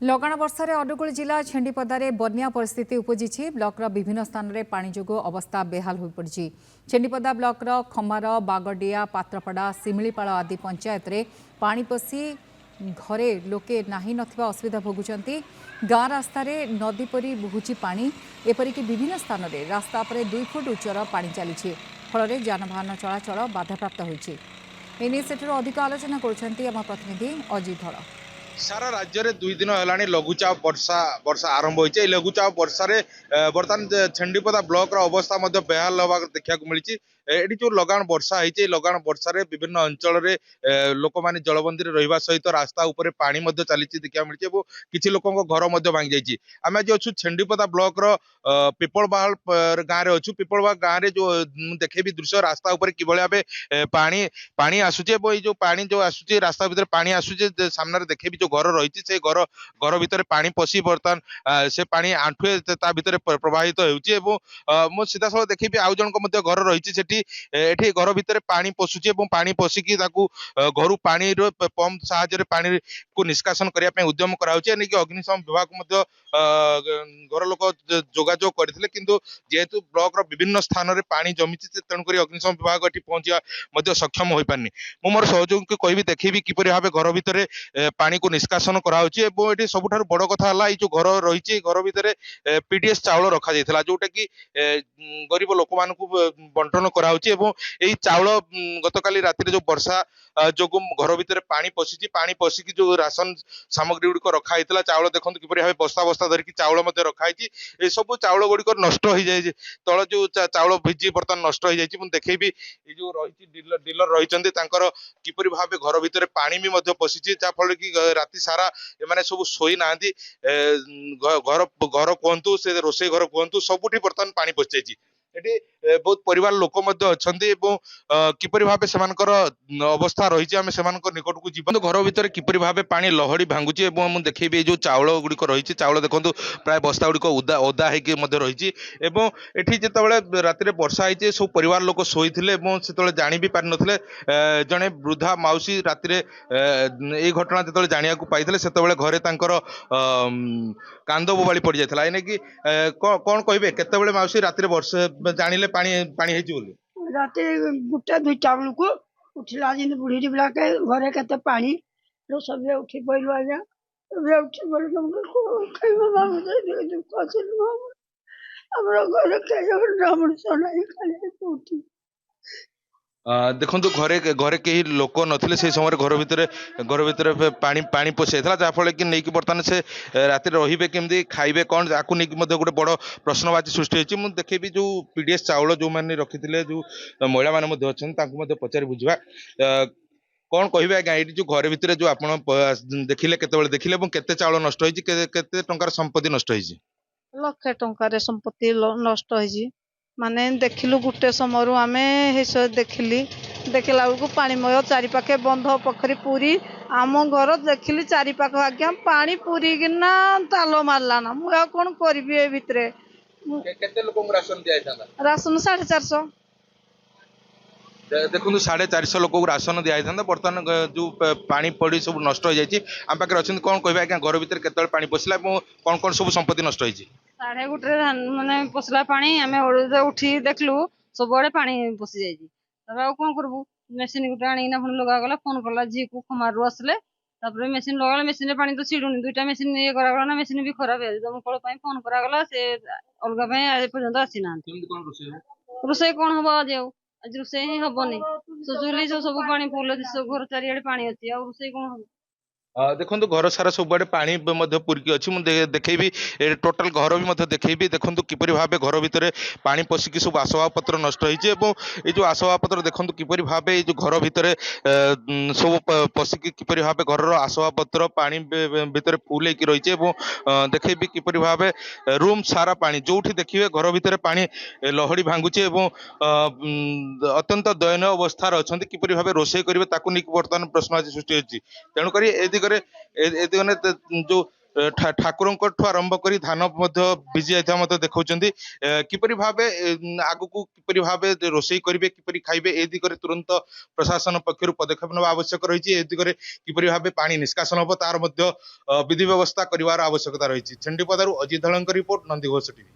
लगाण वर्षा अनुगुल जिला छेंडीपदार बन्या परिस्थिति उपजी ब्लॉकर विभिन्न स्थान में पानी जो अवस्था बेहाल हो पड़ी। छेंडीपदा ब्लॉकर खमार बागडिया पात्रपड़ा सिमिलीपाल आदि पंचायत में पानी पशि घरे लोके नाही नथिबा असुविधा भोगुचंती। गाँ रास्तार नदी परी बहुची पानी एपरिक विभिन्न स्थान में रास्ता पर 2 फुट उच्चर पानी चली फल जानवाहन चलाचल बाधाप्राप्त होइछि। एने सेठर अधिक आलोचना करुछंती आम प्रतिनिधि अजित धड़। सारा राज्य में 2 दिन है लघुचाप वर्षा आरंभ होती लघुचाप वर्षा बर्तमान छेंडीपदा ब्लॉक अवस्था बेहाल हवा देखा मिली। एटी जो लगाण वर्षा होती लगाण वर्षा विभिन्न अंचल लोक मैंने जलबंदी रहा सहित रास्ता उपर पानी चली देखा मिली। किसी लोक घर भांगी जाइए। आम आज अच्छु छेंडीपदा ब्लॉक पिपलबाहाल गाँव में अच्छु। पिपलबाहाल गाँव में जो देखेबी दृश्य रास्ता उपर कि भाव पानी पानी आसूचे जो पानी जो आसूचे रास्ता भीतर पानी आसूचे सामने देखेबी जो घर रही से घर भीतर पानी पशि बर्तमान से पानी आंठुए भीतर प्रवाहित होउची। मो सीधा सळ देखिबी आउ जनक घर रही एठी घर भीतर पानी पशुची पानी पशिकी घर पानी पंप साहाय्य पानी को निष्कासन करने उद्यम कराउची। अग्निशम विभाग घर लोक जोगाजोग करथिले किंतु जेहेतु ब्लॉक विभिन्न स्थान में पानी जमी तेणुक अग्निशम विभाग एटी पहुंचा सक्षम हो पारनी। मु मोर सहयोगी को कहबी देखिबी किपरि भाबे घर भीतर पानी को निष्कासन कराउची। एटी सबुठारु बड़ कथा हला जो घर रही घर भीतर पीडीएस चाउल रखा जाइथिला जोटा कि गरीब लोक मानकु बंटन कराउची। एई चाउल गतकाली राति जो वर्षा जो घर भीतर पानी पशिची पानी पशिकी जो राशन सामग्री गुड़िक रखा होता चाउल देखो किपरि भाबे बस्ता बस्ता धरिकी चाउल रखाई ए सब चाउल गुड़िक नष्ट हो जाए तल जो चाउल भिजी बर्तमान नष्ट हो जाए। देखिए जो रही डीलर रही किपरि भाबे घर भीतर पानी भी पशिची जाफल कि राति सारा एमाने सब शोई ना घर घर कहतु से रोषे घर कहतु सबुठी बर्तमान पानी पशि जाइए। एटी बहुत परिवार लोक किपरि भाबे सेमानकर अवस्था रही आम से निकट को जीवन घर भीतर किपरि भाबे पानी लहड़ी भांगुची। मुझे देखिए जो चाउल गुड़िक रही चाउल देखो प्राय बस्ता गुड़िक ओदा ओदा होगी रही। एटी जिते राति वर्षा होती सब परिवार लोक शोईथिले से जानी भी पारि नथिले। जड़े वृद्धा माउसी राति ये घटना जो जाना पाई से घरे तांकर कांद बोबाली पड़ जाता है कि कौन कहे केतबेले माउसी राति वर्षा जानिले पानी पानी राति 1-2 बेलू उठला दिन बुढ़ी बिला के घरे के पानी सब उठी पड़ू आज्ञा उठी उठी देखो घरे घरे कहीं लोक नथिले से समय घर भीतर पानी पानी पशि जाता जहाँफल कि नहीं बर्तमान से राति रे केमती खाइबे कौन आपको नहीं गोटे बड़ प्रश्नवाची सृष्टि होती। मुझे देखेबी जो पीडीएस चाउल जो मैंने रखी जो महिला मैंने अच्छा पचारि बुझा कौन कहे आज्ञा ये जो घर भीतर जो आप देखिले केतबेले देखिले केते चाउल नष्ट होइछि केते टंकार संपत्ति नष्ट होइछि? लक्षे टंकार संपत्ति नष्ट होइछि। माने देखिलु गुटे समय आम देखिली देखला बेलू पानीमय चारिपाखे बंध पोखरी पूरी आम घर देखिली चारिपाख आज्ञा पानी पूरी किना ताल मारला ना मुझे कौन करी ए भितर राशन 450 देखो 450 लोक राशन दिया था बर्तमान जो पानी पड़ी सब नष्ट हो जाए आम पाखे अच्छे कौन कहे आज्ञा घर भीतर केतबेले पानी पशिला कौन कौन सब संपत्ति नष्ट होइछि? 1:30 माने पसला पानी आम उठी देखलु सबुआड़े पानी पशि जाइए। कौन करबू मेसीन गुटे आना पुणी लगागला फोन कला झी को खमारू आसले मेसीन लगा मेसीन पानी तो छिड़ुनी 2टा मेसीन ये करागला ना मेसीन भी खराब है दमकल फोन करागला से अलग पर्यंत आसी ना रोषे कौन हम आज आज रोषे ही हेनी चुली जो सब पानी फुल घर चारिड़े पानी अच्छी आ रोषे कौन हम। देखो घर सारा सबुआडे पानी पूरिकी अच्छी मुझे देखेबी टोटाल घर भी देखेबी देखो किपरि भाबे घर भीतर पानी पशिकी सब आसबाब पत्र नष्ट होइछि। जो आसबाब पत्र देखो किपरि भाबे जो घर भीतर सब पशिकी किपरि भाबे घर आसबाब पत्र पानी भीतर फुल होकर रही देखेबी किपरि भाबे रूम सारा पानी जोठी देखिए घर भीतर पानी लहड़ी भांगुचे अत्यंत दयनीय अवस्था अच्छा किपरि भाबे रोषे करेंगे ताकू नहीं बर्तमान प्रश्नवाची सृष्टि होती। तेणुक जो ଠାକୁରଙ୍କଠୁ ଆରମ୍ଭ କରି ଧାନ ମଧ୍ୟ ଭିଜି ଯାଇଥିବା ମଧ୍ୟ ଦେଖାଉଛନ୍ତି। କିପରି ଭାବେ ଆଗକୁ କିପରି ଭାବେ ରୋଷେଇ କରିବେ, କିପରି ଖାଇବେ, ଏ ଦିଗରେ ତୁରନ୍ତ ପ୍ରଶାସନ ପକ୍ଷରୁ ପଦକ୍ଷେପ ନେବା ଆବଶ୍ୟକ ରହିଛି। ଏ ଦିଗରେ କିପରି ଭାବେ ପାଣି ନିଷ୍କାସନ ହବ ତାର ମଧ୍ୟ ବିଧି ବ୍ୟବସ୍ଥା କରିବାର ଆବଶ୍ୟକତା ରହିଛି। ଛେଣ୍ଡିପଦାରୁ ଅଜିତ ଧଳଙ୍କ ରିପୋର୍ଟ, ନନ୍ଦିଘୋଷ ଟିଭି।